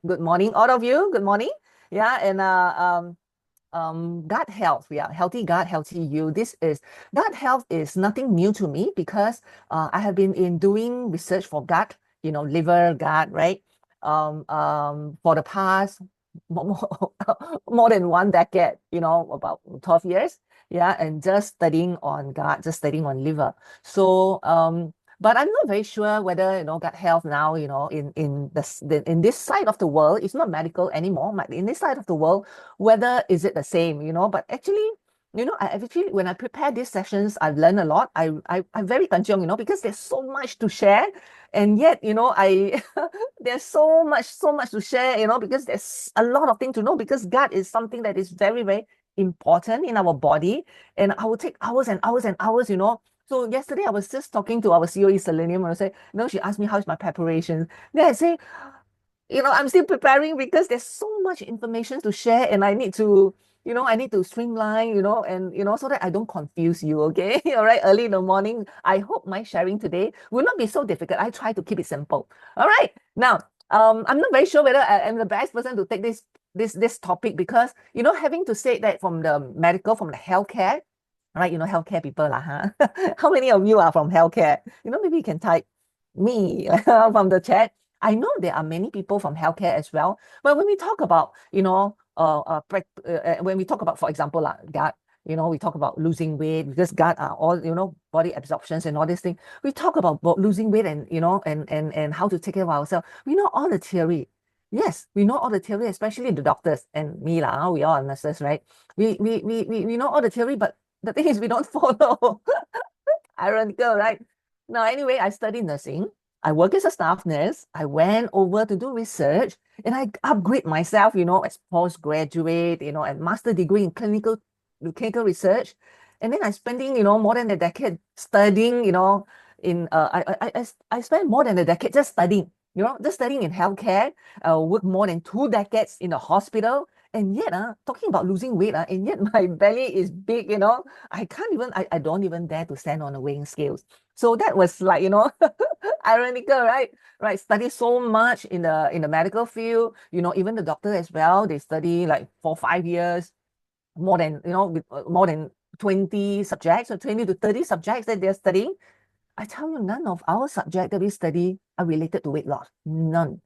Good morning, all of you. Good morning. Yeah, and gut health. Yeah, healthy gut, healthy you. Gut health is nothing new to me because I have been in doing research for gut, liver, gut, right? For the past more, more than 1 decade, about 12 years. Yeah, and just studying on gut, just studying on liver. So but I'm not very sure whether gut health now, in this side of the world, it's not medical anymore. In this side of the world, whether is it the same, but actually, I actually, when I prepare these sessions, I've learned a lot. I'm very kancheong, because there's so much to share, and yet, I there's so much to share, because there's a lot of things to know. Because gut is something that is very, very important in our body, and I will take hours and hours and hours. So yesterday I was just talking to our COE Selenium, and I said, she asked me how's my preparation. Then I say, I'm still preparing because there's so much information to share, and I need to, I need to streamline, and so that I don't confuse you. Okay. All right. Early in the morning. I hope my sharing today will not be so difficult. I try to keep it simple. All right. Now, I'm not very sure whether I am the best person to take this topic, because having to say that from the medical, from the healthcare, right? Healthcare people lah, huh? How many of you are from healthcare? Maybe you can type me from the chat. I know there are many people from healthcare as well. But when we talk about, when we talk about, for example, gut, we talk about losing weight, because gut are all, body absorptions and all these things. We talk about losing weight, and, and how to take care of ourselves. We know all the theory. Yes, we know all the theory, especially the doctors and me lah. We all are nurses, right? We know all the theory, but the thing is we don't follow. Ironical, right? Now, anyway, I studied nursing. I work as a staff nurse. I went over to do research, and I upgrade myself, as postgraduate, and master degree in clinical research. And then I spending, more than a decade studying, I spent more than a decade just studying, just studying in healthcare. Worked more than 2 decades in the hospital. And yet, talking about losing weight, and yet my belly is big, I don't even dare to stand on the weighing scales. So that was like, ironical, right? Right. Study so much in the medical field, even the doctor as well. They study like 4 5 years, more than, with more than 20 subjects, or 20 to 30 subjects that they're studying. I tell you, none of our subjects that we study are related to weight loss. None.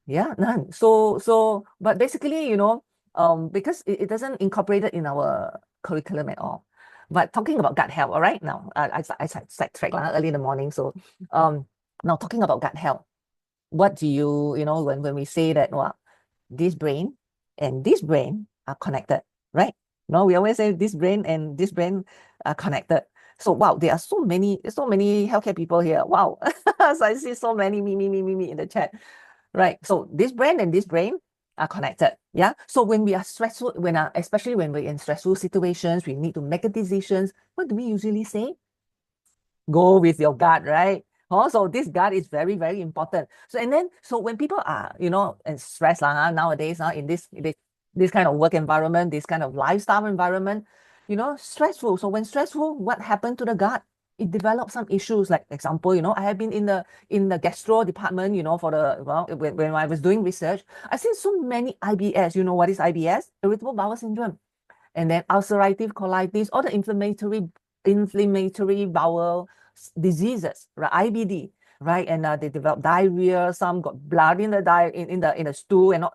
Yeah, none. But basically, because it doesn't incorporate it in our curriculum at all. But talking about gut health, all right, now I sidetracked early in the morning. So now talking about gut health, what do when we say that, well, this brain and this brain are connected, right? No, we always say this brain and this brain are connected. So wow, there are so many healthcare people here. Wow. So I see so many me in the chat. Right. So this brain and this brain are connected. Yeah. So when we are stressful, especially when we're in stressful situations, we need to make a decisions. What do we usually say? Go with your gut, right? So this gut is very, very important. So when people are, and stressed nowadays, in this kind of work environment, this kind of lifestyle environment, stressful. So when stressful, what happened to the gut? It develops some issues. Like example, I have been in the gastro department, when I was doing research, I've seen so many IBS. You know what is IBS? Irritable bowel syndrome. And then ulcerative colitis, all the inflammatory bowel diseases, right? IBD, right? And they develop diarrhea. Some got blood in the stool, and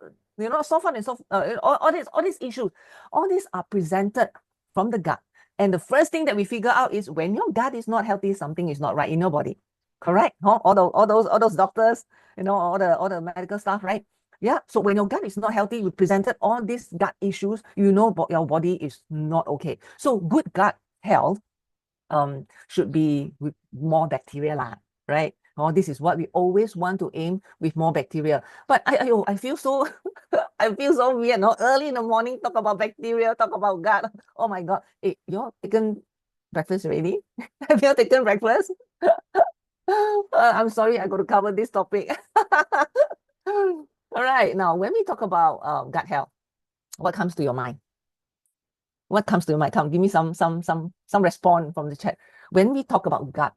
so on and so all these issues. All these are presented from the gut. And the first thing that we figure out is when your gut is not healthy, something is not right in your body. Correct? Huh? All those doctors, all the medical stuff, right? Yeah. So when your gut is not healthy, you presented all these gut issues, your body is not okay. So good gut health should be with more bacteria, right? This is what we always want to aim, with more bacteria. But I feel so I feel so weird. Early in the morning, talk about bacteria, talk about gut. Oh my God. Hey, you all taken breakfast already? Have you all taken breakfast? I'm sorry, I got to cover this topic. All right. Now, when we talk about gut health, what comes to your mind? What comes to your mind? Come, give me some response from the chat. When we talk about gut,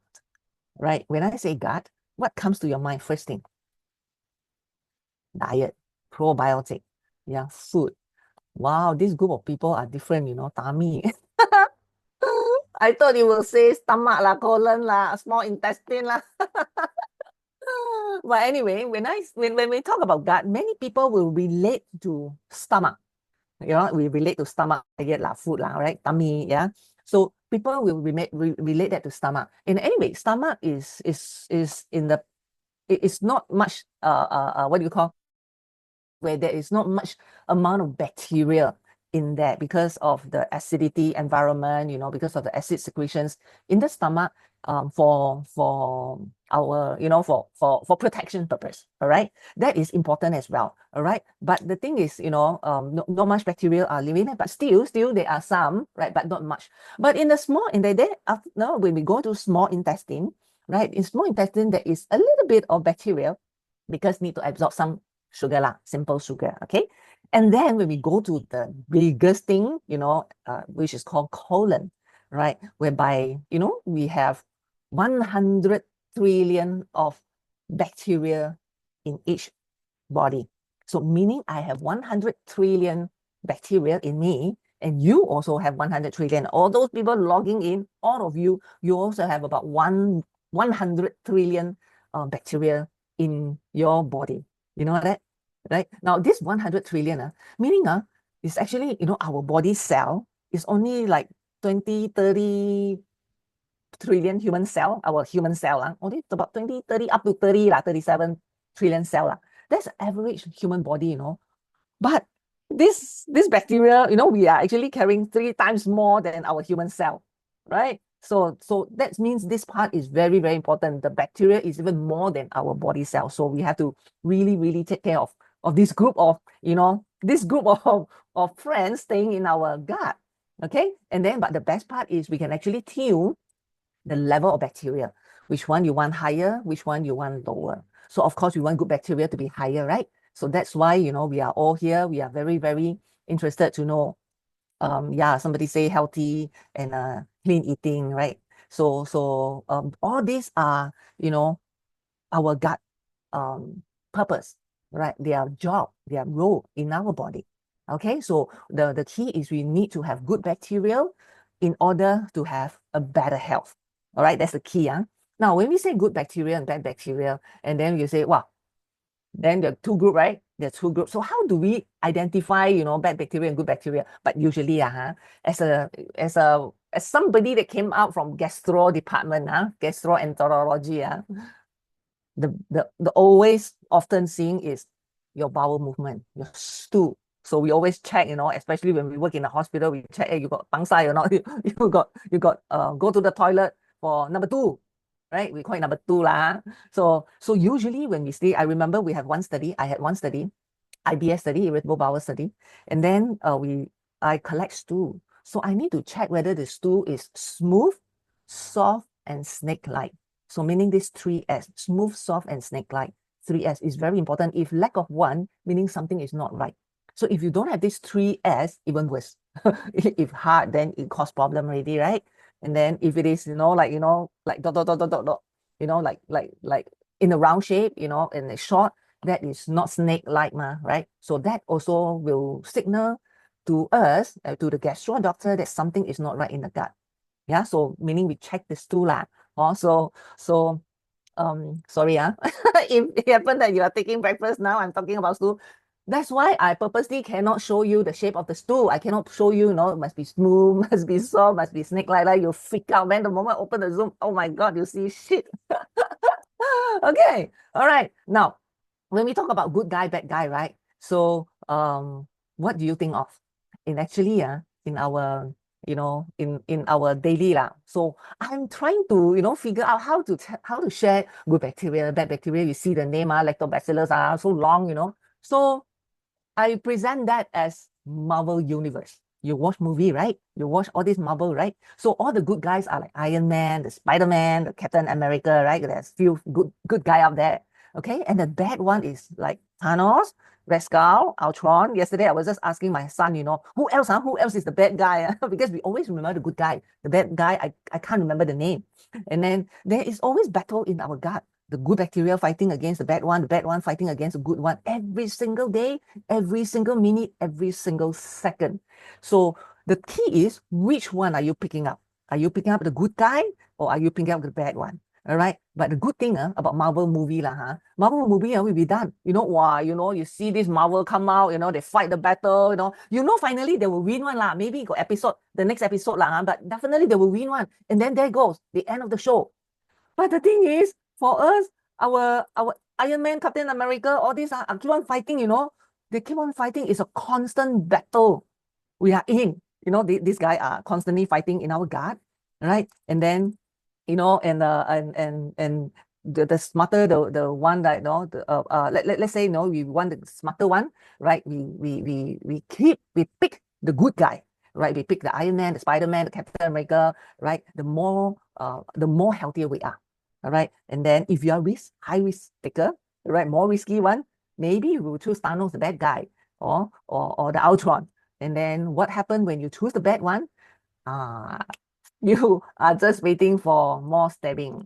right? When I say gut, what comes to your mind first thing? Diet. probiotic. Yeah, food. Wow, this group of people are different, tummy. I thought you will say stomach lah, colon lah, small intestine lah. But anyway, when we talk about gut, many people will relate to stomach. We relate to stomach, yeah, lah, food lah, right? Tummy, yeah. So people will relate that to stomach. And anyway, stomach is in the it's not much what do you call, where there is not much amount of bacteria in there because of the acidity environment, because of the acid secretions in the stomach, for our, for protection purpose. All right, that is important as well. All right, but the thing is, not much bacteria are living there, but still there are some, right, but not much. But in the small, in the day after, when we go to small intestine, right, in small intestine there is a little bit of bacteria because need to absorb some sugar lah, simple sugar, okay? And then when we go to the biggest thing, which is called colon, right? Whereby, we have 100 trillion of bacteria in each body. So meaning I have 100 trillion bacteria in me, and you also have 100 trillion. All those people logging in, all of you, you also have about 100 trillion bacteria in your body. You know that, right? Now, this 100 trillion, meaning is actually, our body cell is only like 20, 30 trillion human cell, our human cell, only about 20, 30, up to 30, 37 trillion cell. That's average human body, But this bacteria, we are actually carrying 3 times more than our human cell, right? So that means this part is very, very important. The bacteria is even more than our body cell. So we have to really, really take care of this group of, this group of friends staying in our gut. Okay. And then, but the best part is we can actually tune the level of bacteria. Which one you want higher, which one you want lower. So of course, we want good bacteria to be higher, right? So that's why, we are all here. We are very, very interested to know, somebody say healthy and clean eating, right? So all these are, our gut purpose, right? Their job, their role in our body. Okay, so the key is we need to have good bacteria in order to have a better health. All right, that's the key. Now, when we say good bacteria and bad bacteria, and then you say, wow, then there are 2 groups, right? There are 2 groups. So how do we identify, bad bacteria and good bacteria? But usually, as somebody that came out from gastro department, gastroenterology, the always often seeing is your bowel movement, your stool. So we always check, especially when we work in the hospital, we check, hey, you got pangsai or not? you got go to the toilet for number 2, right? We call it number 2 lah. So usually when we stay, I remember I had one study, IBS study, irritable bowel study, and then I collect stool. So I need to check whether the stool is smooth, soft, and snake-like. So meaning this 3S, smooth, soft, and snake-like. 3S is very important. If lack of one, meaning something is not right. So if you don't have this 3S, even worse. If hard, then it cause problem already, right? And then if it is, like dot, dot, dot, dot, dot, dot, like in a round shape, and it's short, that is not snake-like, right? So that also will signal to us, to the gastro doctor, that something is not right in the gut. Yeah, so meaning we check the stool lah. Also, sorry, if it happened that you are taking breakfast now, I'm talking about stool. That's why I purposely cannot show you the shape of the stool. I cannot show you, it must be smooth, must be soft, must be snake-like. You freak out, man. The moment I open the Zoom, oh my God, you see shit. Okay, all right. Now, when we talk about good guy, bad guy, right? So, what do you think of? In actually, in our, in our daily lah. So I'm trying to, figure out how to share good bacteria, bad bacteria. You see the name, lactobacillus, so long, So I present that as Marvel Universe. You watch movie, right? You watch all this Marvel, right? So all the good guys are like Iron Man, the Spider-Man, the Captain America, right? There's few good guy out there. Okay, and the bad one is like Thanos, Red Skull, Ultron. Yesterday, I was just asking my son, who else, Who else is the bad guy? Because we always remember the good guy. The bad guy, I can't remember the name. And then there is always battle in our gut. the good bacteria fighting against the bad one fighting against the good one every single day, every single minute, every single second. So the key is, which one are you picking up? Are you picking up the good guy or are you picking up the bad one? All right. But the good thing about Marvel movie Marvel movie will be done. Wow, you see this Marvel come out, they fight the battle, finally they will win one lah. Maybe got the next episode lah, but definitely they will win one. And then there goes the end of the show. But the thing is, for us, our Iron Man, Captain America, all these keep on fighting, they keep on fighting. It's a constant battle we are in. These guys are constantly fighting in our guard, right? And then, and the smarter the one that let's say we want the smarter one, right? We pick the good guy, right? We pick the Iron Man, the Spider-Man, the Captain America, right? The more healthier we are. All right. And then if you are high risk taker, right, more risky one, maybe you will choose Thanos, the bad guy, or the Ultron. And then what happened when you choose the bad one? You are just waiting for more stabbing.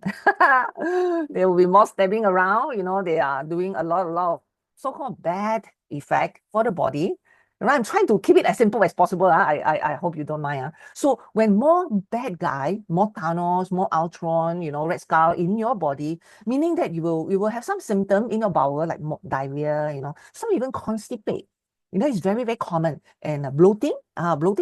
There will be more stabbing around. They are doing a lot of so-called bad effect for the body. Right? I'm trying to keep it as simple as possible. I hope you don't mind. So when more bad guy, more Thanos, more Ultron, Red Skull in your body, meaning that you will have some symptom in your bowel, like diarrhea, some even constipate. It's very, very common. And bloating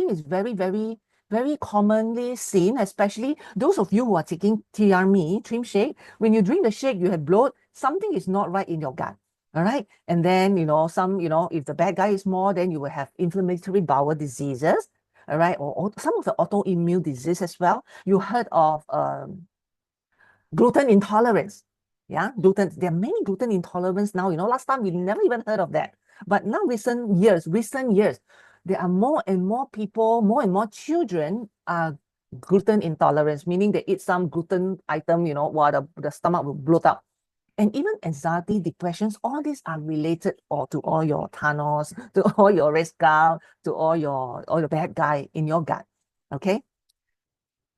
is very, very, very commonly seen, especially those of you who are taking TRME, trim shake. When you drink the shake, you have bloat, something is not right in your gut. All right. And then, if the bad guy is more, then you will have inflammatory bowel diseases. All right. Or some of the autoimmune disease as well. You heard of gluten intolerance. Yeah. Gluten. There are many gluten intolerance now. Last time we never even heard of that. But now recent years, there are more and more people, more and more children are gluten intolerance, meaning they eat some gluten item, while the stomach will bloat up. And even anxiety, depressions, all these are related to all your Thanos, to all your Red Skull, to all your bad guy in your gut. Okay?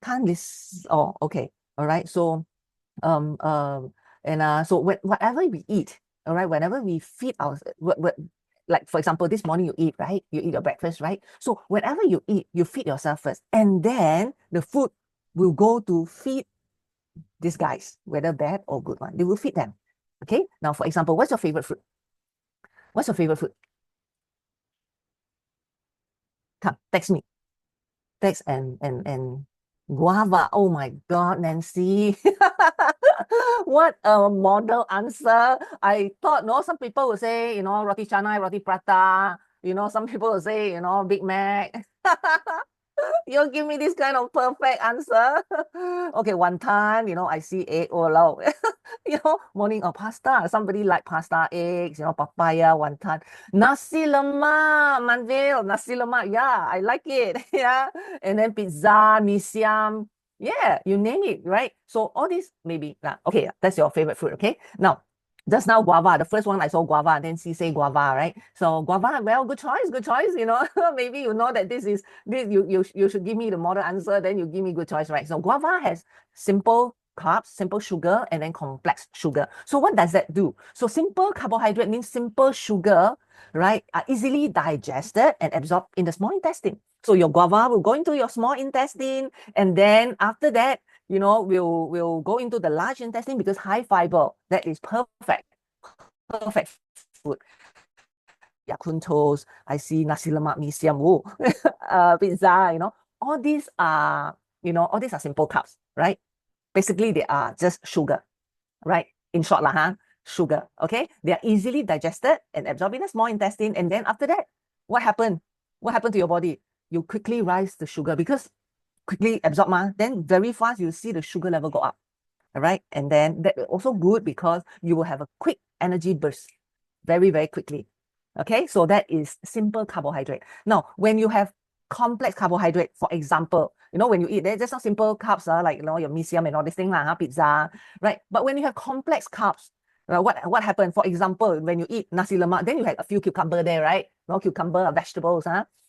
Can't list. Oh, okay. All right. So, so whatever we eat, all right, whenever we feed our, like for example, this morning you eat, right? You eat your breakfast, right? So whenever you eat, you feed yourself first, and then the food will go to feed these guys, whether bad or good one. They will feed them. Okay. Now, for example, what's your favorite fruit? What's your favorite fruit? Come, text me. Text and guava. Oh my God, Nancy. What a model answer. I thought, some people will say, roti canai, roti prata. Some people will say, Big Mac. You give me this kind of perfect answer. Okay, one time, I see egg, oh, low. Morning or pasta. Somebody like pasta, eggs, papaya, wonton. Nasi lemak, Manville, nasi lemak. Yeah, I like it. Yeah. And then pizza, mee siam. Yeah, you name it, right? So all these maybe, okay, that's your favorite food, okay? Now, just now guava, the first one I saw guava, and then she say guava, right? So guava, well, good choice, maybe you know that this you should give me the model answer, then you give me good choice, right? So guava has simple carbs, simple sugar, and then complex sugar. So what does that do? So simple carbohydrate means simple sugar, right, are easily digested and absorbed in the small intestine. So your guava will go into your small intestine, and then after that, will go into the large intestine because high fiber. That is perfect food. Yakuntos, I see nasi lemak mee siam, pizza, all these are, simple carbs, right? Basically, they are just sugar, right? In short, sugar, okay? They are easily digested and absorbed in the small intestine. And then after that, what happened? What happened to your body? You quickly rise the sugar because quickly absorb, then very fast you see the sugar level go up. All right. And then that also good because you will have a quick energy burst very, very quickly. Okay. So that is simple carbohydrate. Now, when you have complex carbohydrate, for example, when you eat, they're just not simple carbs, like, your mee siam and all these things, pizza, right? But when you have complex carbs, what happened? For example, when you eat nasi lemak, then you have a few cucumber there, right? Cucumber, vegetables,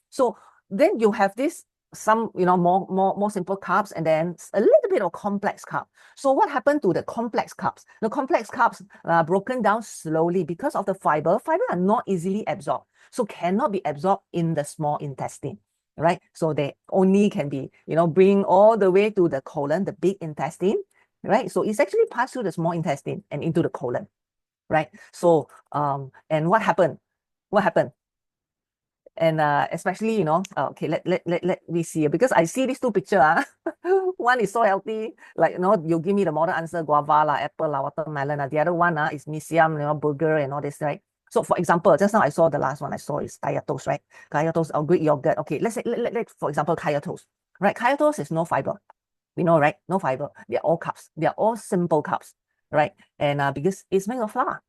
So then you have this some, more simple carbs, and then a little bit of complex carb. So what happened to the complex carbs? The complex carbs are broken down slowly because of the fiber. Fiber are not easily absorbed, so cannot be absorbed in the small intestine, right? So they only can be, bring all the way to the colon, the big intestine, right? So it's actually passed through the small intestine and into the colon, right? So, and what happened? What happened? And especially, okay, let me see, because I see these two pictures. One is so healthy, like, you give me the model answer, guava, apple, watermelon. The other one is misiam, burger and all this, right? So for example, just now I saw the last one I saw is kaya toast, right? Kaya toast or Greek yogurt. Okay, let's say, for example, kaya toast, right? Kaya toast is no fiber. We know, right? No fiber. They're all carbs. They're all simple carbs, right? And because it's made of flour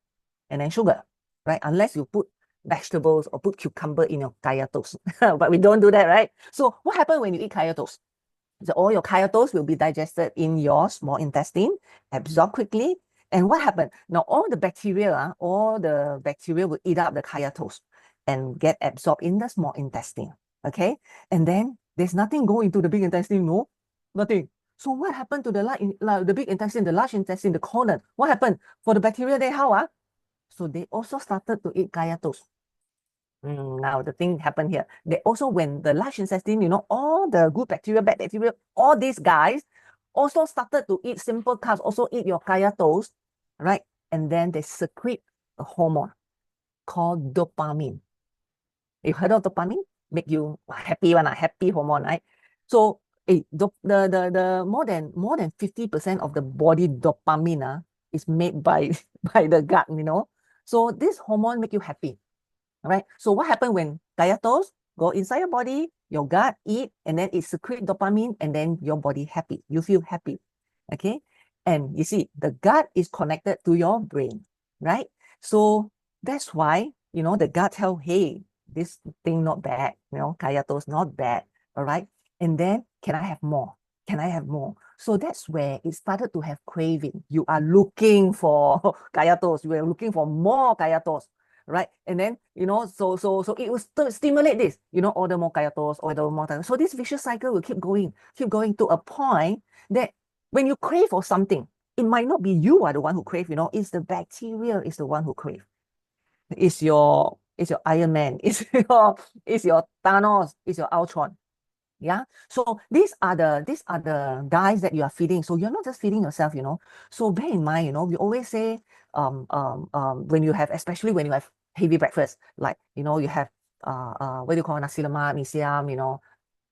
and then sugar, right? Unless you put vegetables or put cucumber in your kaya toast. But we don't do that, right? So what happens when you eat kaya toast? So all your kaya toast will be digested in your small intestine, absorbed quickly. And what happened? Now all the bacteria will eat up the kaya toast and get absorbed in the small intestine. Okay? And then there's nothing going into the big intestine, no? Nothing. So what happened to the big intestine, the large intestine, the colon? What happened? For the bacteria there, how? So they also started to eat kaya toast. Now the thing happened here. They also, when the large intestine, all the good bacteria, bad bacteria, all these guys also started to eat simple carbs, also eat your kaya toast, right? And then they secrete a hormone called dopamine. You heard of dopamine? Make you happy one, a happy hormone, right? So the more than 50% of the body dopamine is made by by the gut, So this hormone make you happy. All right. So what happened when kaya toast go inside your body, your gut eat, and then it secrete dopamine, and then your body happy. You feel happy. Okay. And you see, the gut is connected to your brain, right? So that's why, the gut tell, hey, this thing not bad, kaya toast not bad. All right. And then can I have more? Can I have more? So that's where it started to have craving. You are looking for kaya toast. You are looking for more kaya toast, right? And then, so it will stimulate this, order more kaya toast, order more kaya. So this vicious cycle will keep going to a point that when you crave for something, it might not be you are the one who crave, it's the bacteria is the one who crave. It's your Iron Man, it's your Thanos, it's your Ultron. Yeah. So these are the guys that you are feeding. So you're not just feeding yourself, So bear in mind, we always say, when you have, especially when you have heavy breakfast, like, you have, what do you call, nasi lemak, mee siam,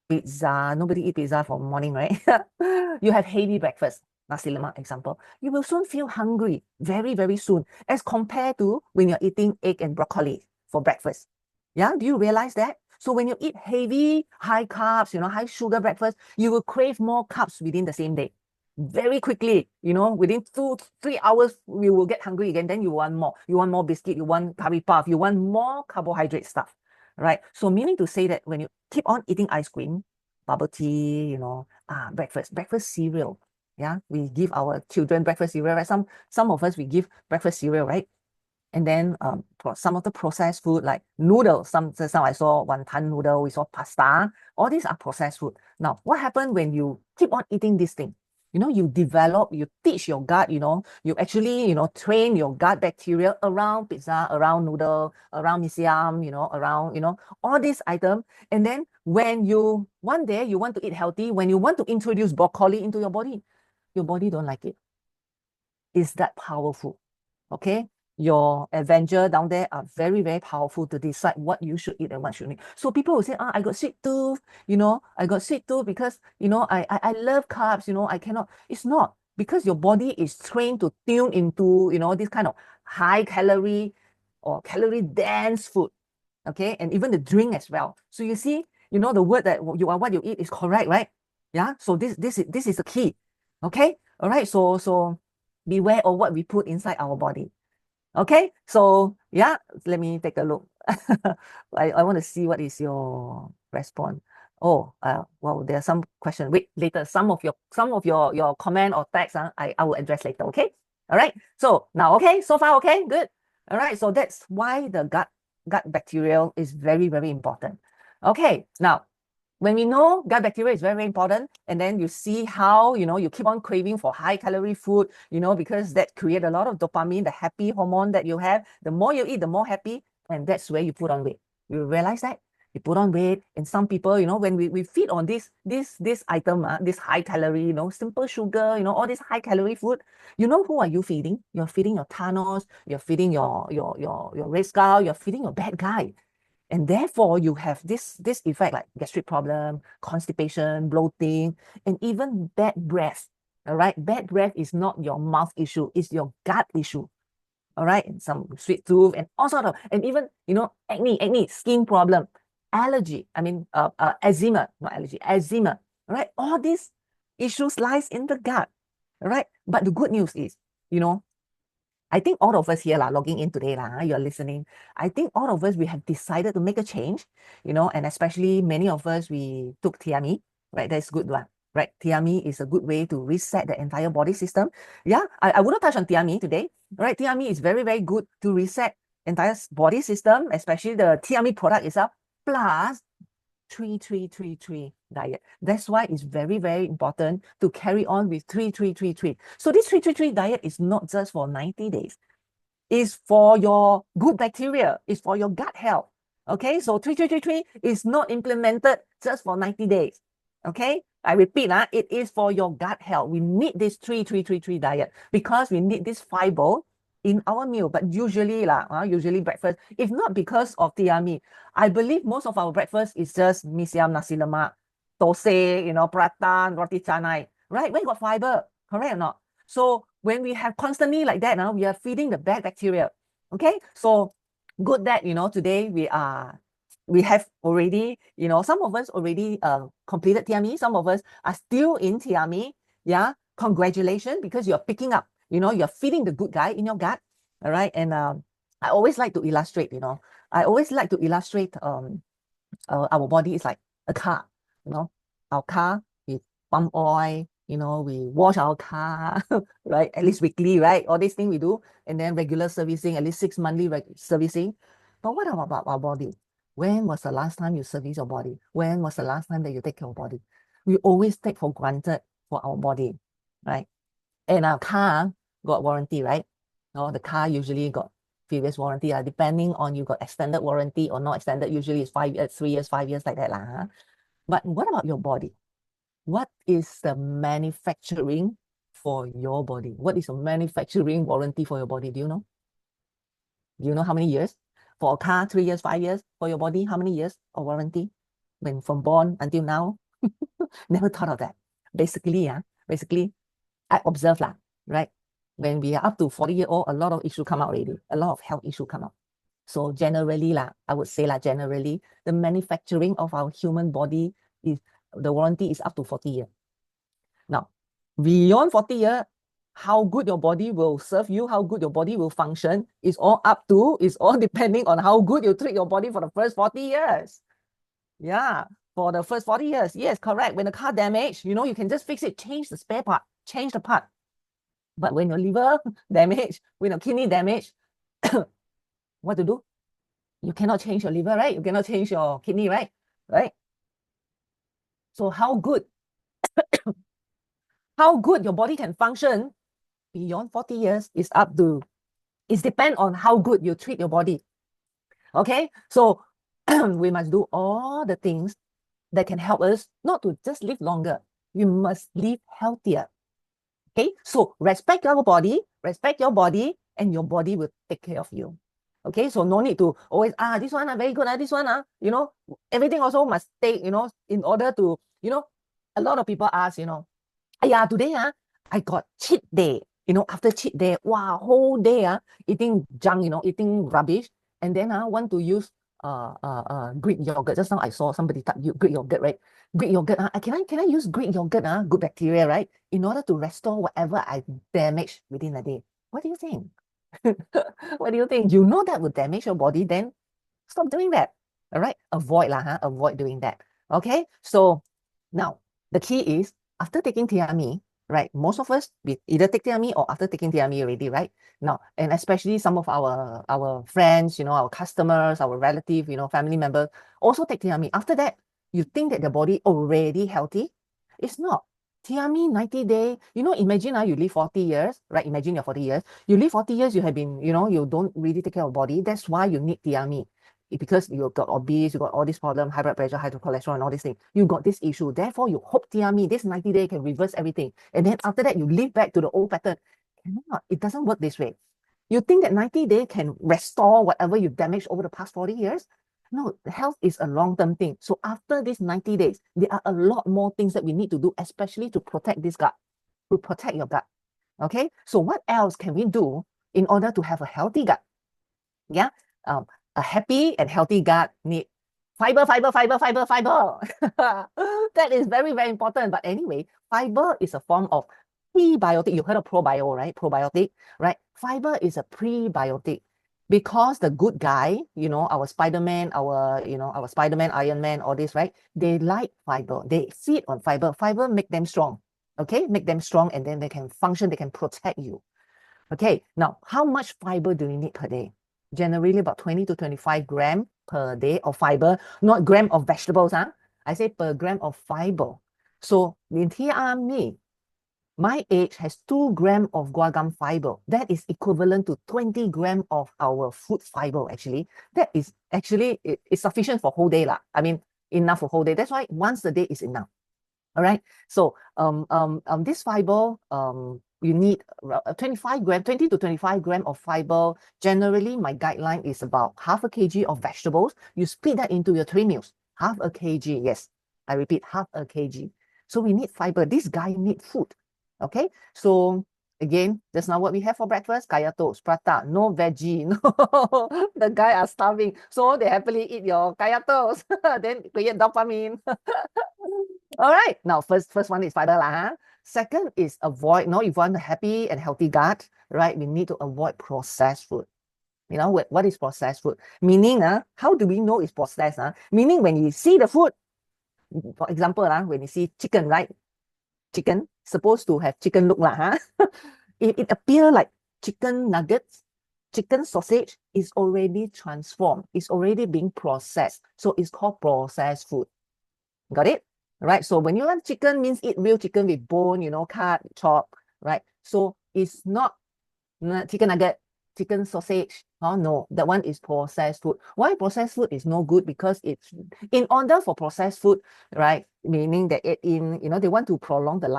pizza. Nobody eat pizza for morning, right? You have heavy breakfast, nasi lemak example. You will soon feel hungry very, very soon, as compared to when you're eating egg and broccoli for breakfast. Yeah, do you realize that? So when you eat heavy, high carbs, high sugar breakfast, you will crave more carbs within the same day. Very quickly, within 2-3 hours, you will get hungry again. Then you want more. You want more biscuit, you want curry puff, you want more carbohydrate stuff, right? So meaning to say that when you keep on eating ice cream, bubble tea, breakfast cereal. Yeah, we give our children breakfast cereal, right? Some of us, we give breakfast cereal, right? And then for some of the processed food like noodles, some I saw wonton noodle, we saw pasta, all these are processed food. Now, what happens when you keep on eating this thing? You teach your gut, you actually, train your gut bacteria around pizza, around noodle, around mee siam, around, all these items. And then when one day you want to eat healthy, when you want to introduce broccoli into your body don't like it. It's that powerful. Okay, your Avenger down there are very, very powerful to decide what you should eat and what shouldn't eat. So people will say, I got sweet tooth, I got sweet tooth because, I love carbs, I cannot. It's not, because your body is trained to tune into, this kind of high calorie or calorie dense food. Okay, and even the drink as well. So you see, the word that you are what you eat is correct, right? Yeah. So this is the key. Okay. All right. So beware of what we put inside our body. Okay, so yeah, let me take a look. I want to see what is your response. Oh, well, there are some questions. Wait, later, some of your comment or text, I will address later. Okay, all right. So now, okay, so far, okay, good. All right, so that's why the gut bacterial is very, very important. Okay, now when we know gut bacteria is very, very important, and then you see how, you keep on craving for high calorie food, because that create a lot of dopamine, the happy hormone that you have. The more you eat, the more happy, and that's where you put on weight. You realize that? You put on weight, and some people, when we feed on this item, this high calorie, simple sugar, all this high calorie food, who are you feeding? You're feeding your Thanos, you're feeding your Red Skull, you're feeding your bad guy. And therefore, you have this effect like gastric problem, constipation, bloating, and even bad breath. All right, bad breath is not your mouth issue, it's your gut issue. All right, and some sweet tooth and all sort of, and even acne, skin problem, allergy. I mean, eczema, not allergy, eczema. All right, all these issues lies in the gut. All right, but the good news is, I think all of us here logging in today, you're listening. I think all of us, we have decided to make a change, and especially many of us, we took Tiami, right? That's good one, right? Tiami is a good way to reset the entire body system. Yeah, I wouldn't touch on Tiami today, right? Tiami is very, very good to reset entire body system, especially the Tiami product itself, plus 3-3-3-3 diet. That's why it's very, very important to carry on with 3-3-3-3. So this 3-3-3 diet is not just for 90 days. It's for your good bacteria. It's for your gut health. Okay, so 3-3-3-3 is not implemented just for 90 days. Okay, I repeat, it is for your gut health. We need this 3-3-3-3 diet because we need this fiber in our meal. But usually usually breakfast, if not because of Tiami, I believe most of our breakfast is just mee siam, nasi lemak, thosai, prata, roti canai, right? Where you got fiber, correct or not? So when we have constantly like that, we are feeding the bad bacteria. Okay, so good that today we have already, some of us already completed Tiami, some of us are still in Tiami. Yeah, congratulations, because you're picking up, you're feeding the good guy in your gut. All right, and I always like to illustrate, our body is like a car. Our car, we pump oil, we wash our car, right? At least weekly, right? All these things we do, and then regular servicing, at least 6 monthly servicing. But what about our body? When was the last time you service your body? When was the last time that you take care of your body? We always take for granted for our body, right? And our car got warranty, right? The car usually got previous warranty, depending on you got extended warranty or not extended. Usually it's 5 years, 3 years, 5 years, like that. But what about your body? What is the manufacturing for your body? What is a manufacturing warranty for your body? Do you know? Do you know how many years? For a car, 3 years, 5 years. For your body, how many years of warranty? When from born until now? Never thought of that. Basically, I observe right? When we are up to 40-year-old, a lot of issue come out already. A lot of health issue come out. So generally, I would say generally, the manufacturing of our human body is, the warranty is up to 40 years. Now, beyond 40 years, how good your body will serve you, how good your body will function, is all depending on how good you treat your body for the first 40 years. Yeah, for the first 40 years. Yes, correct. When the car damaged, you can just fix it, change the spare part, change the part. But when your liver damaged, when your kidney damaged, what to do? You cannot change your liver, right? You cannot change your kidney, right? Right? So how good your body can function beyond 40 years is it's depend on how good you treat your body. Okay, so we must do all the things that can help us not to just live longer. We must live healthier. Okay, so respect your body, and your body will take care of you. Okay, so no need to always, this one very good, this one, everything also must take, in order to, a lot of people ask, today, I got cheat day, after cheat day, wow, whole day, eating junk, eating rubbish, and then want to use Greek yogurt. Just now I saw somebody type Greek yogurt, right? Greek yogurt, can I use Greek yogurt, good bacteria, right? In order to restore whatever I damaged within a day. What do you think? What do you think? You know that would damage your body, then stop doing that. All right, avoid avoid doing that. Okay, so now the key is after taking Tiami, right? Most of us, we either take Tiami or after taking Tiami already, right? Now, and especially some of our friends, our customers, our relatives, family members also take Tiami. After that, you think that the body already healthy. It's not. TME 90 day, imagine you live 40 years, right? Imagine you're 40 years. You live 40 years, you have been, you don't really take care of body. That's why you need TME. Because you got obese, you got all this problem, high blood pressure, high cholesterol, and all these things. You got this issue. Therefore, you hope TME, this 90 day can reverse everything. And then after that, you live back to the old pattern. Cannot. It doesn't work this way. You think that 90 day can restore whatever you've damaged over the past 40 years? No, health is a long-term thing. So after these 90 days, there are a lot more things that we need to do, especially to protect this gut, to protect your gut. Okay, so what else can we do in order to have a healthy gut? Yeah, a happy and healthy gut need fiber, fiber, fiber, fiber, fiber. That is very, very important. But anyway, fiber is a form of prebiotic. You heard of probio, right? Probiotic, right? Fiber is a prebiotic. Because the good guy, our Spider-Man, our Spider-Man, Iron Man, all this, right? They like fiber. They feed on fiber. Fiber make them strong. Okay, make them strong, and then they can function, they can protect you. Okay, now how much fiber do you need per day? Generally about 20 to 25 grams per day of fiber, not gram of vegetables. I say per gram of fiber. So in TRME, my age has 2 grams of guar gum fiber. That is equivalent to 20 grams of our food fiber, actually. That is actually, it's sufficient for whole day. I mean, enough for whole day. That's why once a day is enough. All right. So this fiber, you need 25 grams, 20 to 25 grams of fiber. Generally, my guideline is about half a kg of vegetables. You split that into your 3 meals. Half a kg. Yes, I repeat, half a kg. So we need fiber. This guy need food. Okay. So again, that's not what we have for breakfast. Kaya toast, prata, no veggie. No, the guy are starving. So they happily eat your kaya toast. Then create dopamine. All right. Now, first one is fiber lah. Second is avoid. If you want a happy and healthy gut, right? We need to avoid processed food. What is processed food? Meaning, how do we know it's processed? Meaning when you see the food, for example, when you see chicken, right? Chicken supposed to have chicken look lah. If it appear like chicken nuggets, chicken sausage is already transformed. It's already being processed. So it's called processed food. Got it? Right. So when you want chicken, means eat real chicken with bone, cut, chop, right? So it's not chicken nugget, chicken sausage. Oh no, that one is processed food. Why processed food is no good? Because it's in order for processed food, right? Meaning that they want to prolong the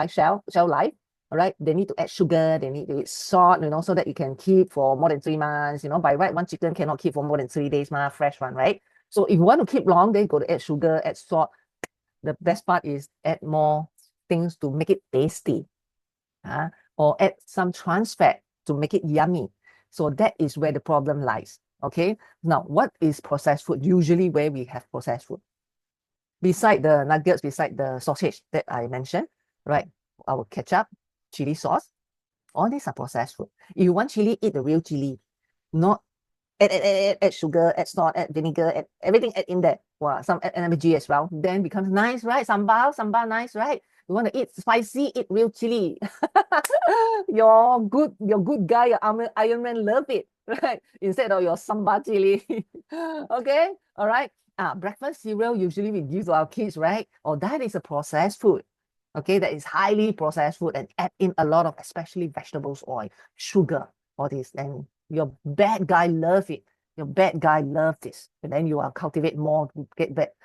shelf life. All right, they need to add sugar, they need to add salt, so that you can keep for more than 3 months. By right, one chicken cannot keep for more than 3 days, fresh one, right? So if you want to keep long, then you got to add sugar, add salt. The best part is add more things to make it tasty, or add some trans fat to make it yummy. So that is where the problem lies. Okay. Now, what is processed food? Usually where we have processed food. Beside the nuggets, beside the sausage that I mentioned, right? Our ketchup, chili sauce, all these are processed food. If you want chili, eat the real chili, not add sugar, add salt, add vinegar, add everything in there. Wow, some add energy as well. Then becomes nice, right? Sambal nice, right? You want to eat spicy, eat real chili. your good guy, your Iron Man love it, right? Instead of your sambal chili. Okay, all right. Breakfast cereal usually we give to our kids, right? Or that is a processed food. Okay, that is highly processed food and add in a lot of especially vegetables oil, sugar, all this. And your bad guy love it. Your bad guy love this. And then you will cultivate more, get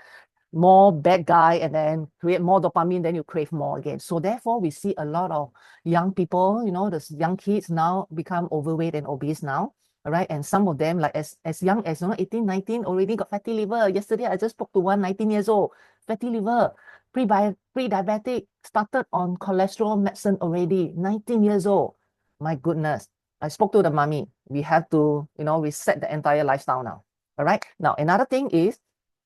more bad guy, and then create more dopamine, then you crave more again. So therefore, we see a lot of young people, the young kids now become overweight and obese now. All right. And some of them, like as young as 18, 19, already got fatty liver. Yesterday, I just spoke to one 19 years old, fatty liver, pre-diabetic, started on cholesterol medicine already, 19 years old. My goodness. I spoke to the mommy. We have to, reset the entire lifestyle now. All right. Now, another thing is,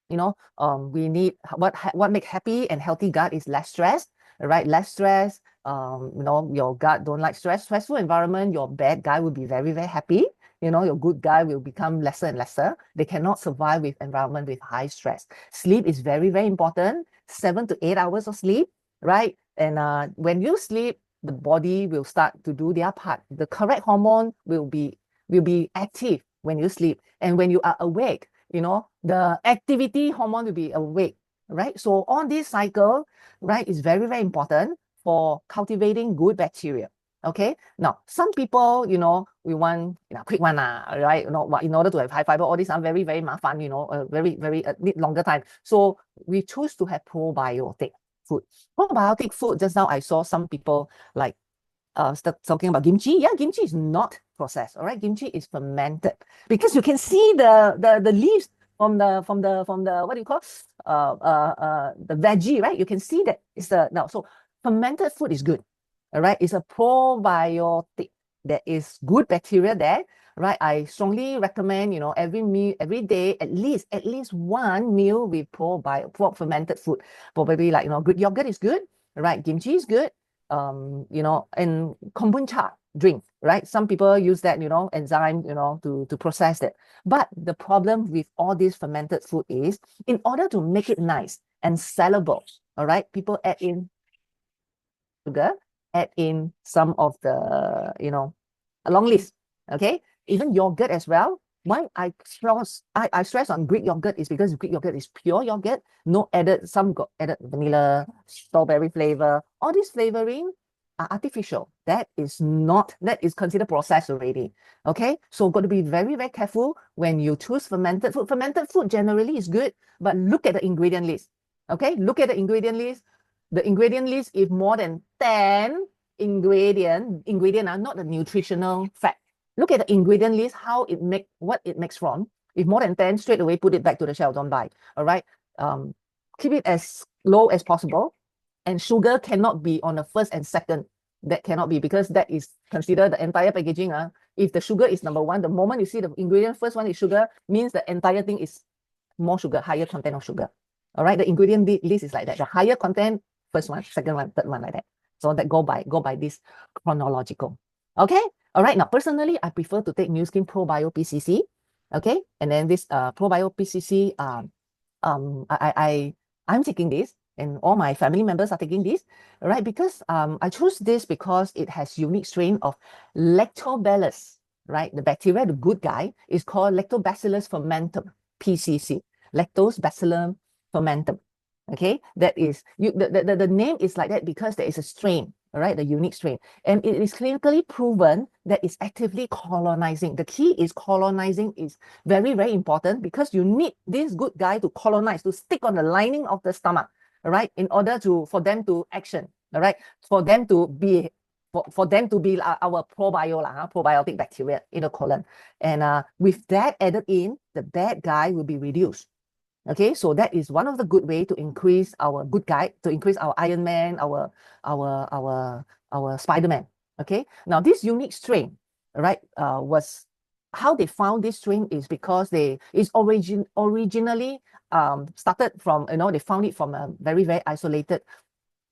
we need what make happy and healthy gut is less stress, right? Less stress. Your gut don't like stress. Stressful environment, your bad guy will be very, very happy. Your good guy will become lesser and lesser. They cannot survive with environment with high stress. Sleep is very, very important. 7 to 8 hours of sleep, right? And when you sleep, the body will start to do their part. The correct hormone will be active when you sleep. And when you are awake, the activity hormone will be awake. right? So on this cycle, right, is very, very important for cultivating good bacteria. Okay. Now, some people, we want, quick one, right? In order to have high fiber, all these are very, very mafan, very, very need longer time. So we choose to have probiotic food. Probiotic food, just now I saw some people like talking about kimchi. Yeah, kimchi is not processed. All right, kimchi is fermented because you can see the leaves from the what do you call the veggie, right? You can see that it's the now. So fermented food is good. All right, it's a probiotic. There is good bacteria there, right? I strongly recommend, every meal, every day, at least one meal with fermented food. Probably like, Greek yogurt is good, right? Kimchi is good, and kombucha drink, right? Some people use that, enzyme, to process it. But the problem with all this fermented food is, in order to make it nice and sellable, all right, people add in sugar, add in some of the, a long list, okay? Even yogurt as well. Why I stress on Greek yogurt is because Greek yogurt is pure yogurt, no added, some got added vanilla, strawberry flavor. All this flavoring are artificial. That is considered processed already. Okay, so got to be very, very careful when you choose fermented food. Fermented food generally is good, but look at the ingredient list. Okay, look at the ingredient list. The ingredient list, if more than 10 ingredient are not the nutritional fact. Look at the ingredient list, what it makes from. If more than 10, straight away put it back to the shelf, don't buy. All right. Keep it as low as possible. And sugar cannot be on the first and second. That cannot be, because that is considered the entire packaging. If the sugar is number one, the moment you see the ingredient, first one is sugar, means the entire thing is more sugar, higher content of sugar. All right. The ingredient list is like that. The higher content, first one, second one, third one, like that. So that go by this chronological. Okay. All right. Now, personally, I prefer to take New Skin Probio PCC. Okay. And then this Probio PCC, I'm taking this, and all my family members are taking this, right? Because I chose this because it has unique strain of Lactobacillus, right? The bacteria, the good guy, is called Lactobacillus fermentum, PCC, Lactobacillus fermentum. Okay, that is the name is like that because there is a strain, all right, the unique strain, and it is clinically proven that it's actively colonizing. The key is colonizing is very, very important, because you need this good guy to colonize, to stick on the lining of the stomach, all right, in order for them to action, all right, for them to be our probiotic bacteria in the colon. And with that added in, the bad guy will be reduced. Okay, so that is one of the good way to increase our good guy, to increase our Iron Man, our Spider-Man. Okay, now this unique strain, right, was how they found this strain is because originally started from, they found it from a very, very isolated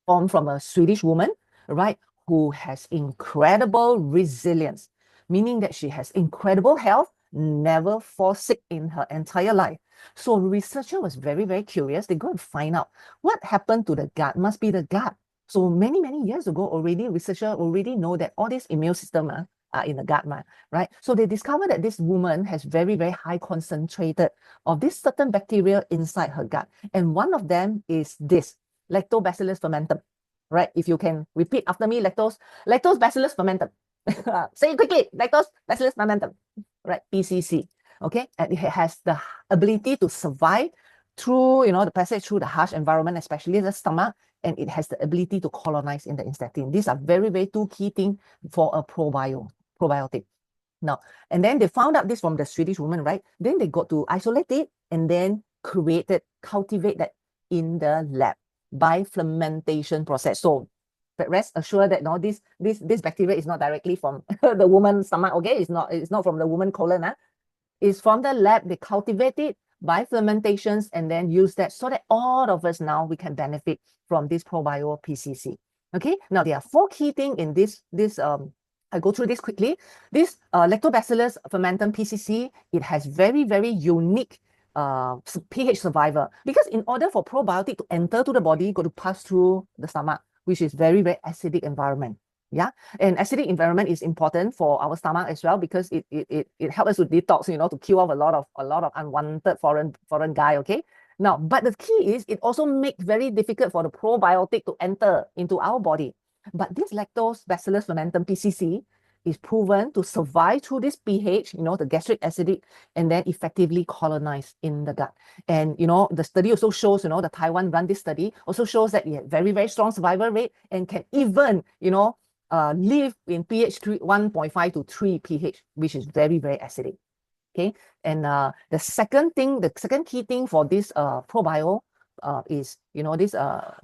form from a Swedish woman, right, who has incredible resilience, meaning that she has incredible health, never fall sick in her entire life. So researcher was very, very curious. They go and find out what happened to the gut. Must be the gut. So many, many years ago already, researcher already know that all this immune system are in the gut, right? So they discovered that this woman has very, very high concentrated of this certain bacteria inside her gut. And one of them is this Lactobacillus fermentum, right? If you can repeat after me, Lactobacillus fermentum. Say it quickly, Lactobacillus fermentum, right? PCC. Okay, and it has the ability to survive through, the passage through the harsh environment, especially the stomach, and it has the ability to colonize in the intestine. These are very, very two key things for a probiotic. Now, and then they found out this from the Swedish woman, right? Then they got to isolate it and then cultivate that in the lab by fermentation process. So but rest assured that this bacteria is not directly from the woman's stomach. Okay, it's not from the woman colon. Is from the lab. They cultivate it by fermentations and then use that so that all of us now we can benefit from this probio PCC. Okay, now there are 4 key things in this I go through this quickly. This Lactobacillus fermentum PCC, it has very, very unique pH survivor, because in order for probiotic to enter to the body, got to pass through the stomach, which is very, very acidic environment. Yeah, and acidic environment is important for our stomach as well, because it helps us to detox, to kill off a lot of unwanted foreign guy. Okay, Now, but the key is it also makes very difficult for the probiotic to enter into our body. But this lactobacillus fermentum PCC is proven to survive through this pH, the gastric acidic, and then effectively colonize in the gut. And, the study also shows, the Taiwan run this study also shows that it had very, very strong survival rate and can even, live in pH 1.5 to 3 pH, which is very, very acidic. Okay, and the second key thing for this probio is, this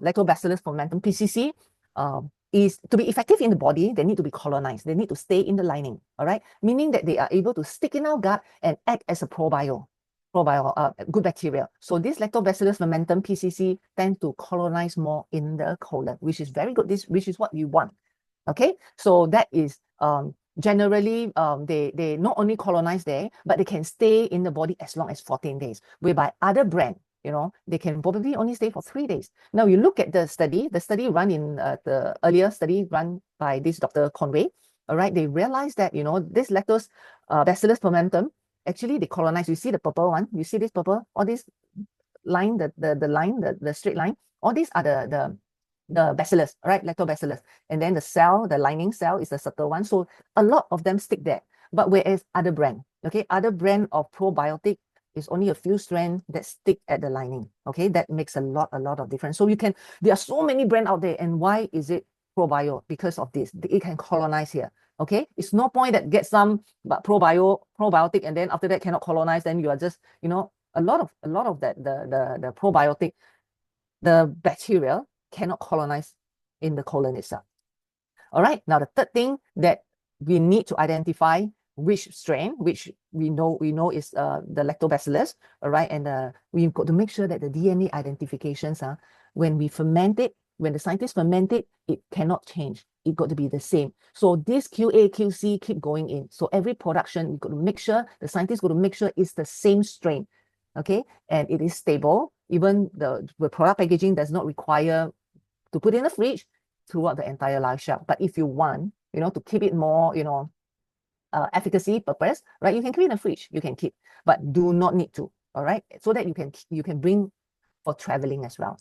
lactobacillus fermentum PCC is to be effective in the body, they need to be colonized. They need to stay in the lining, all right? Meaning that they are able to stick in our gut and act as a good bacteria. So this lactobacillus fermentum PCC tend to colonize more in the colon, which is very good, which is what we want. Okay, so that is generally they not only colonize there, but they can stay in the body as long as 14 days, whereby other brand, they can probably only stay for 3 days. Now you look at the study run in the earlier study run by this Dr. Conway, all right, they realized that, this lactose bacillus fermentum, actually they colonize. You see the purple one, you see this purple, all this line, the straight line, all these are the bacillus, right? Lactobacillus. And then the lining cell is the circle one. So a lot of them stick there. But whereas other brand of probiotic is only a few strands that stick at the lining. Okay, that makes a lot of difference. So there are so many brands out there. And why is it probio? Because of this, it can colonize here. Okay, it's no point that get some probiotic and then after that cannot colonize. Then you are just, a lot of that the probiotic, the bacteria cannot colonize in the colon itself. All right, now the third thing that we need to identify which strain, which we know is the lactobacillus, all right, and we've got to make sure that the DNA identifications are, when we ferment it, when the scientists ferment it, it cannot change. It got to be the same. So this QA, QC keep going in. So every production, we got to make sure, the scientists got to make sure it's the same strain, okay, and it is stable. Even the product packaging does not require to put in the fridge throughout the entire life shelf. But if you want, to keep it more, efficacy purpose, right? You can keep it in the fridge, you can keep, but do not need to, all right? So that you can bring for traveling as well.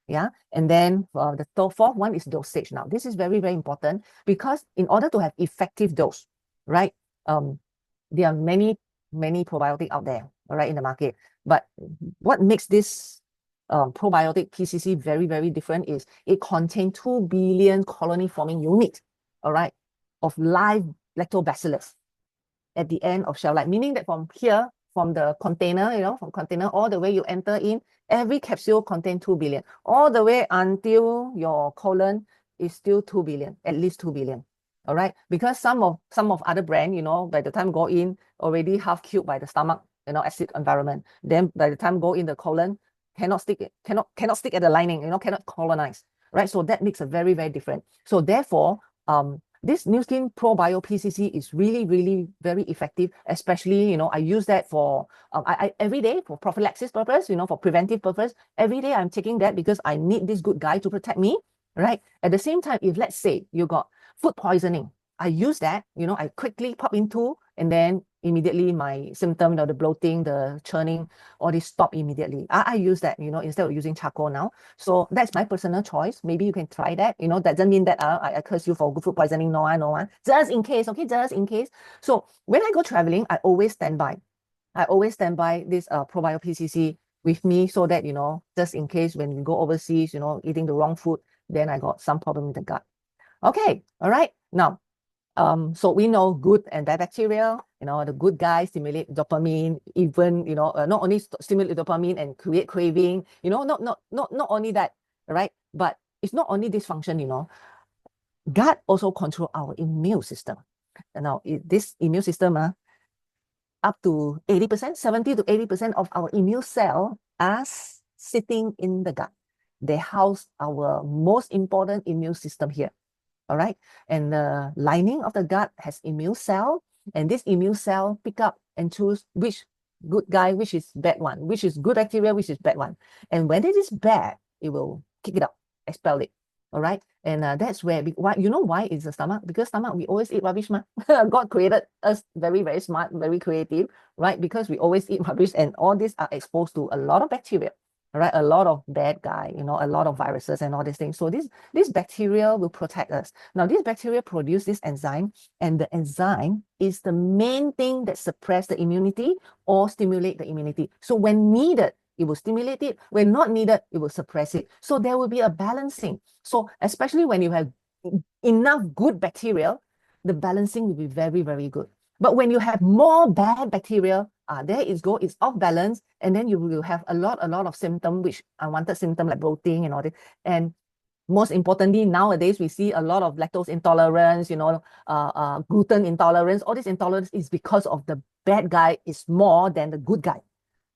Yeah, and then the fourth one is dosage. Now, this is very, very important because in order to have effective dose, right? There are many probiotic out there, all right, in the market. But what makes this probiotic PCC very, very different is it contains 2 billion colony forming units, all right, of live lactobacillus at the end of shelf life, meaning that from here, from the container, from container all the way you enter in, every capsule contains 2 billion, all the way until your colon is still 2 billion, at least 2 billion. All right, because some of other brand, by the time go in, already half killed by the stomach, acid environment. Then by the time go in the colon, cannot stick at the lining, cannot colonize, right? So that makes a very, very different. So therefore, this Nu Skin Probio PCC is really, really very effective, especially, I use that for, I every day for prophylaxis purpose, for preventive purpose. Every day I'm taking that because I need this good guy to protect me, right? At the same time, if let's say you got food poisoning, I use that, I quickly pop into, and then immediately my symptom, the bloating, the churning, all this stop immediately. I use that, instead of using charcoal now. So that's my personal choice. Maybe you can try that. That doesn't mean that I curse you for food poisoning. No, just in case, okay, just in case. So when I go traveling, I always stand by. This probio PCC with me so that, just in case when we go overseas, eating the wrong food, then I got some problem with the gut. Okay, all right. Now, so we know good and bad bacteria, the good guys stimulate dopamine, even, not only stimulate dopamine and create craving, not only that, right? But it's not only this function, gut also control our immune system. And now this immune system, up to 80%, 70 to 80% of our immune cell are sitting in the gut. They house our most important immune system here. All right, and the lining of the gut has immune cell, and this immune cell pick up and choose which good guy, which is bad one, which is good bacteria, which is bad one. And when it is bad, it will kick it out, expel it. All right, and that's where, why it's the stomach? Because stomach, we always eat rubbish, ma. God created us very, very smart, very creative, right? Because we always eat rubbish, and all these are exposed to a lot of bacteria. all right, a lot of bad guy, a lot of viruses and all these things. So this bacteria will protect us. Now, this bacteria produce this enzyme, and the enzyme is the main thing that suppress the immunity or stimulate the immunity. So when needed, it will stimulate it. When not needed, it will suppress it. So there will be a balancing. So especially when you have enough good bacteria, the balancing will be very, very good. But when you have more bad bacteria, there is go, it's off balance, and then you will have a lot of symptoms, which unwanted symptoms like bloating and all this. And most importantly, nowadays we see a lot of lactose intolerance, gluten intolerance. All this intolerance is because of the bad guy is more than the good guy.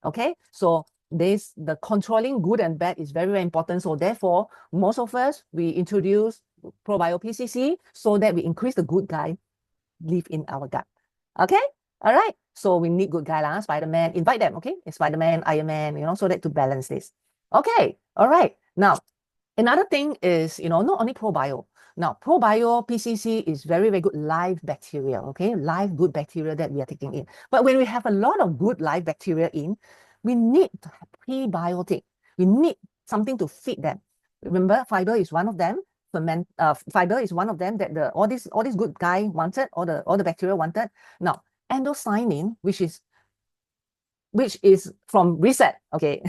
Okay, so the controlling good and bad is very, very important. So therefore, most of us, we introduce probio PCC so that we increase the good guy live in our gut. Okay, all right. So we need good guy, Spider-Man. Invite them, okay? It's Spider-Man, Iron Man, so that to balance this. Okay, all right. Now, another thing is, not only probio. Now, probio PCC is very, very good live bacteria, okay? Live good bacteria that we are taking in. But when we have a lot of good live bacteria in, we need to have prebiotic. We need something to feed them. Remember, fiber is one of them. Fiber is one of them that all this good guy wanted, all the bacteria wanted. Now, endocyanin, which is from reset, okay?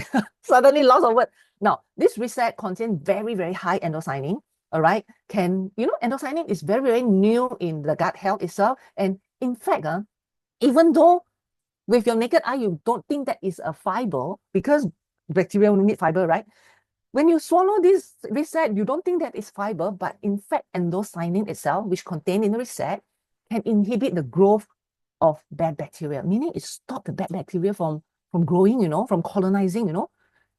Suddenly lots of word. Now, this reset contains very, very high endocyanin, all right? Endocyanin is very, very new in the gut health itself. And in fact, even though with your naked eye, you don't think that is a fiber, because bacteria need fiber, right? When you swallow this reset, you don't think that it's fiber, but in fact, endocyanin itself, which contained in the reset, can inhibit the growth of bad bacteria, meaning it stops the bad bacteria from growing, from colonizing,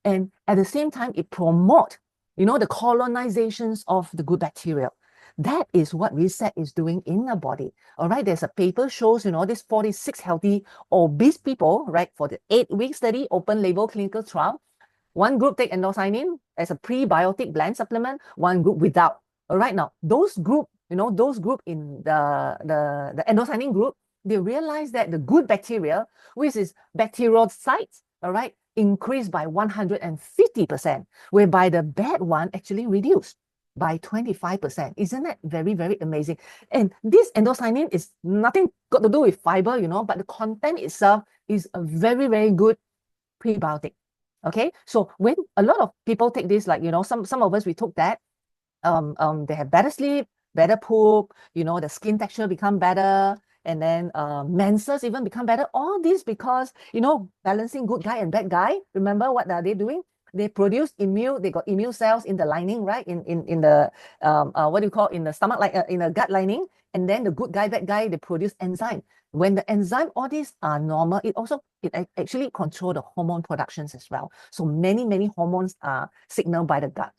and at the same time, it promotes, the colonizations of the good bacteria. That is what reset is doing in the body. All right, there's a paper shows, this 46 healthy obese people, right, for the 8-week study, open label clinical trial. One group take endocyanin as a prebiotic blend supplement, one group without. All right, now those group in the endocyanin group, they realize that the good bacteria, which is bacterocytes, all right, increased by 150%, whereby the bad one actually reduced by 25%. Isn't that very, very amazing? And this endocyanin is nothing got to do with fiber, but the content itself is a very, very good prebiotic. Okay, so when a lot of people take this, like, some of us, we took that, they have better sleep, better poop, the skin texture become better, and then menses even become better. All this because, balancing good guy and bad guy. Remember what are they doing? They produce they got immune cells in the lining, right? In the, what do you call, in the stomach, like in the gut lining. And then the good guy, bad guy, they produce enzyme. When the enzyme, all these are normal, it actually control the hormone productions as well. So many, many hormones are signaled by the gut,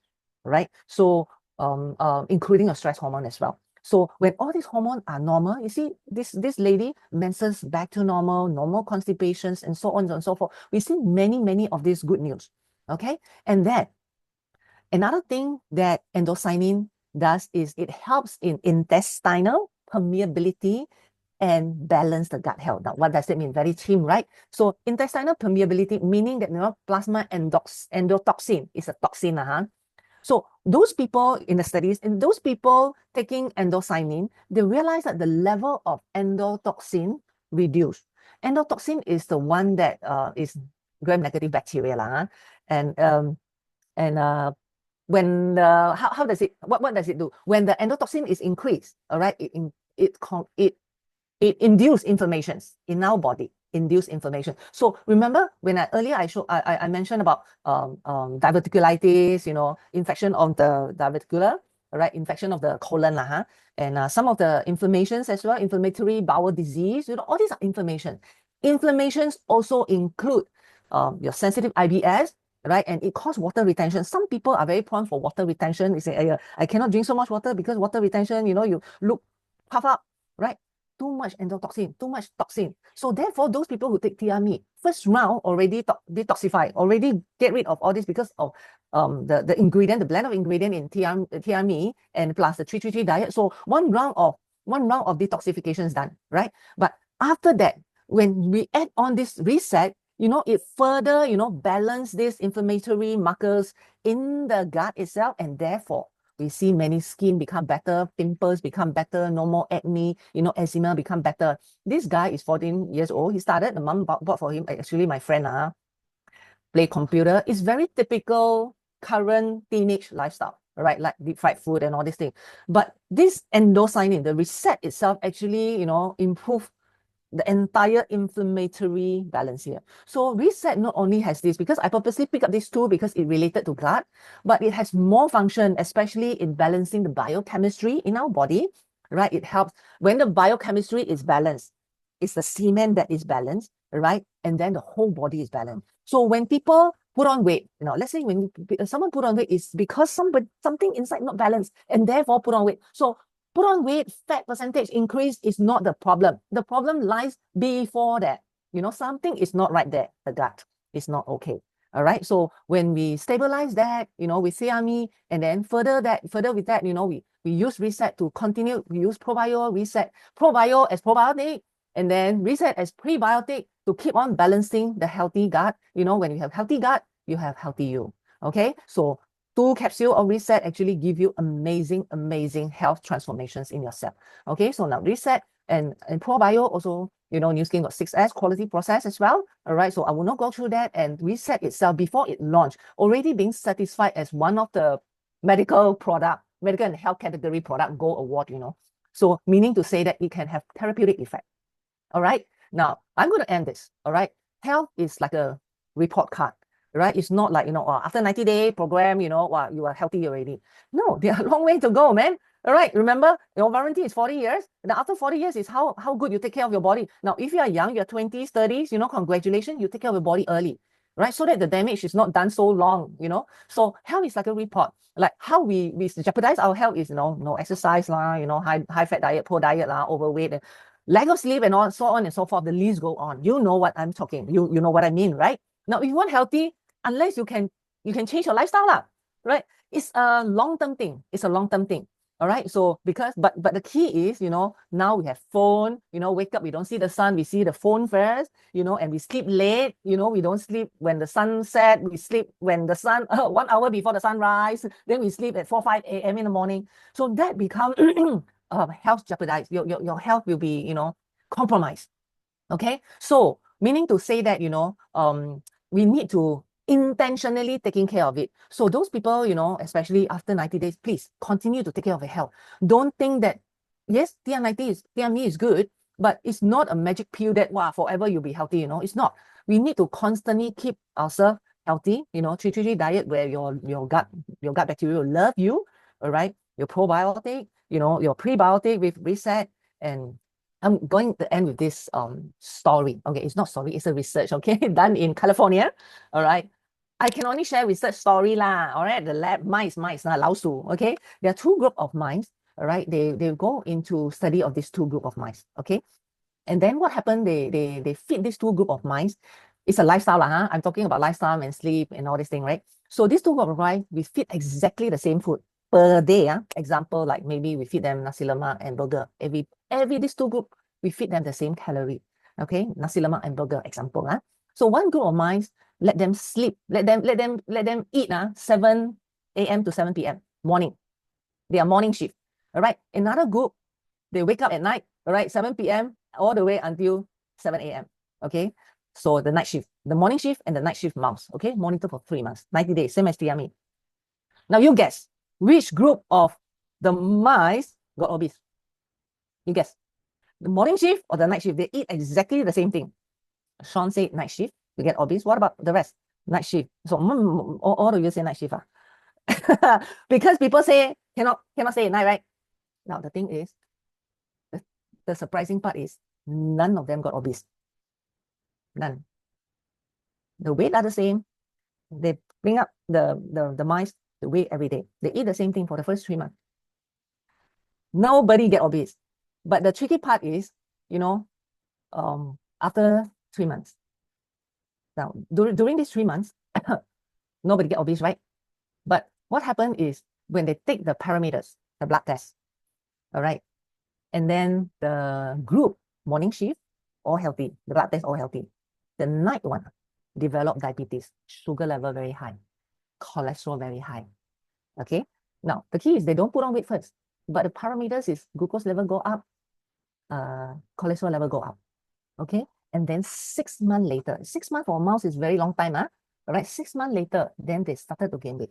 right? So including a stress hormone as well. So when all these hormones are normal, you see this lady, menses back to normal constipations, and so on and so forth. We see many, many of these good news. Okay, and then another thing that endocyanin does is it helps in intestinal permeability and balance the gut health. Now, what does it mean? Very chim, right? So intestinal permeability, meaning that plasma endotoxin is a toxin. So those people in the studies, and those people taking endocyanin, they realize that the level of endotoxin reduced. Endotoxin is the one that is gram-negative bacteria. And when how does it, what does it do? When the endotoxin is increased, all right, it induces inflammations in our body, induce inflammation. So remember when earlier I mentioned about diverticulitis, infection of the diverticula, right? Infection of the colon, and some of the inflammations as well, inflammatory bowel disease, all these are inflammation. Inflammations also include your sensitive IBS, right? And it causes water retention. Some people are very prone for water retention. They say, I cannot drink so much water because water retention, you look puff up, right? Too much endotoxin, too much toxin. So therefore, those people who take TRME, first round already detoxify, already get rid of all this because of the ingredient, the blend of ingredient in TRME and plus the 333 diet. So one round of detoxification is done, right? But after that, when we add on this reset, it further, balance these inflammatory markers in the gut itself, and therefore we see many skin become better, pimples become better, no more acne, eczema become better. This guy is 14 years old. He started, the mom bought for him, actually my friend, play computer. It's very typical current teenage lifestyle, right? Like deep fried food and all these things. But this endocynin, the reset itself actually, improve the entire inflammatory balance here. So reset not only has this, because I purposely pick up these two because it related to gut, but it has more function, especially in balancing the biochemistry in our body, right? It helps when the biochemistry is balanced. It's the semen that is balanced, right? And then the whole body is balanced. So when people put on weight, let's say when someone put on weight, is because something inside not balanced and therefore put on weight. So put on weight, fat percentage increase is not the problem. The problem lies before that. Something is not right there. The gut is not okay. All right. So when we stabilize that, with CME, and then further with that, we use reset to continue. We use probio, reset, probio as probiotic, and then reset as prebiotic to keep on balancing the healthy gut. When you have healthy gut, you have healthy you. Okay. So 2 capsule of reset actually give you amazing health transformations in yourself. Okay, so now reset and probio also, New Skin got 6S quality process as well. All right, so I will not go through that. And reset itself, before it launched, already being certified as one of the medical and health category product gold award, So meaning to say that it can have therapeutic effect. All right, now I'm going to end this. All right, health is like a report card, right? It's not like, after 90-day program, wow, you are healthy already. No, there are a long way to go, man. All right, remember, your warranty is 40 years. And after 40 years is how good you take care of your body. Now, if you are young, you're 20s, 30s, congratulations, you take care of your body early, right? So that the damage is not done so long, So health is like a report. Like how we jeopardize our health is, no exercise lah, high fat diet, poor diet lah, overweight, and lack of sleep, and so on and so forth. The list go on. You know what I'm talking. You know what I mean, right? Now, if you want healthy, unless you can change your lifestyle lah, right? It's a long-term thing. It's a long-term thing. All right. So but the key is, now we have phone, wake up, we don't see the sun, we see the phone first, and we sleep late, we don't sleep when the sun set, we sleep when the sun, 1 hour before the sunrise, then we sleep at 4, 5 a.m. in the morning. So that becomes health jeopardized. Your health will be, compromised. Okay. So meaning to say that, we need to intentionally taking care of it. So those people, especially after 90 days, please continue to take care of your health. Don't think that, yes, TME is good, but it's not a magic pill that, wow, forever you'll be healthy, It's not. We need to constantly keep ourselves healthy, 333 diet where your gut bacteria will love you, all right? Your probiotic, your prebiotic with reset. And I'm going to end with this story. Okay, it's not story, it's a research, okay, done in California. All right. I can only share research story lah. All right, the lab mice, lao su. Okay, there are 2 group of mice. All right, they go into study of these 2 group of mice. Okay, and then what happened? They feed these 2 group of mice. It's a lifestyle lah, huh? I'm talking about lifestyle and sleep and all this thing, right? So these 2 group of mice, we feed exactly the same food per day. Example, like maybe we feed them nasi lemak and burger. Every these 2 group, we feed them the same calorie. Okay, nasi lemak and burger example. So one group of mice, let them sleep, let them eat 7 a.m. to 7 p.m. morning. They are morning shift. All right. Another group, they wake up at night, all right, 7 p.m. all the way until 7 a.m. Okay. So the night shift, the morning shift and the night shift mouse. Okay, monitor for 3 months, 90 days, same as TME. Now you guess which group of the mice got obese? You guess. The morning shift or the night shift? They eat exactly the same thing. Sean said night shift, you get obese. What about the rest? Night shift. So all of you say night shift. Because people say cannot say at night, right? Now the thing is, the surprising part is none of them got obese. None. The weight are the same. They bring up the mice, the weight every day. They eat the same thing for the first 3 months. Nobody get obese. But the tricky part is, after 3 months. Now, during these 3 months, nobody get obese, right? But what happened is when they take the parameters, the blood test, all right, and then the group morning shift, all healthy, the blood test all healthy. The night one, develop diabetes, sugar level very high, cholesterol very high. Okay. Now, the key is they don't put on weight first, but the parameters is glucose level go up, cholesterol level go up. Okay. And then 6 months later, 6 months for a mouse is very long time, all right, 6 months later, then they started to gain weight.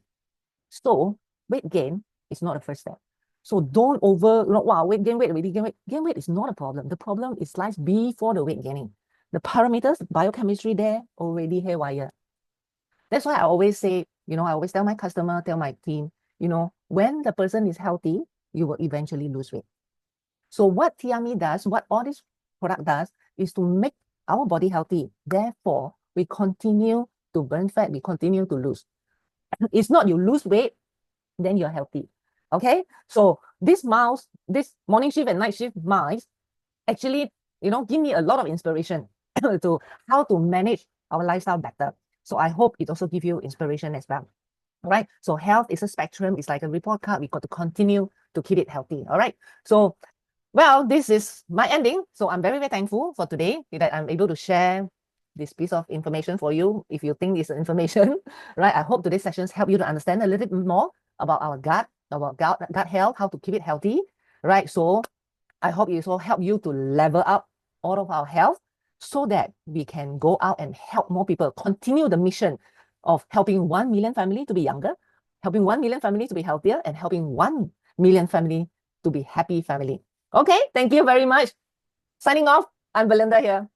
So weight gain is not the first step. So don't wow, weight gain, weight gain weight. Gain weight is not a problem. The problem is lies before the weight gaining. The parameters, biochemistry there already haywire. That's why I always say, I always tell my customer, tell my team, when the person is healthy, you will eventually lose weight. So what Tiami does, what all this product does, is to make our body healthy. Therefore, we continue to burn fat, we continue to lose. It's not you lose weight, then you're healthy. Okay, so this mouse, this morning shift and night shift mice, actually, give me a lot of inspiration to how to manage our lifestyle better. So I hope it also give you inspiration as well. All right, so health is a spectrum. It's like a report card. We got to continue to keep it healthy. All right, so well, this is my ending. So I'm very, very thankful for today that I'm able to share this piece of information for you. If you think it's information, right? I hope today's sessions help you to understand a little bit more about our gut, about gut health, how to keep it healthy, right? So I hope it also help you to level up all of our health so that we can go out and help more people, continue the mission of helping 1 million family to be younger, helping 1 million family to be healthier, and helping 1 million family to be happy family. Okay, thank you very much. Signing off, I'm Belinda here.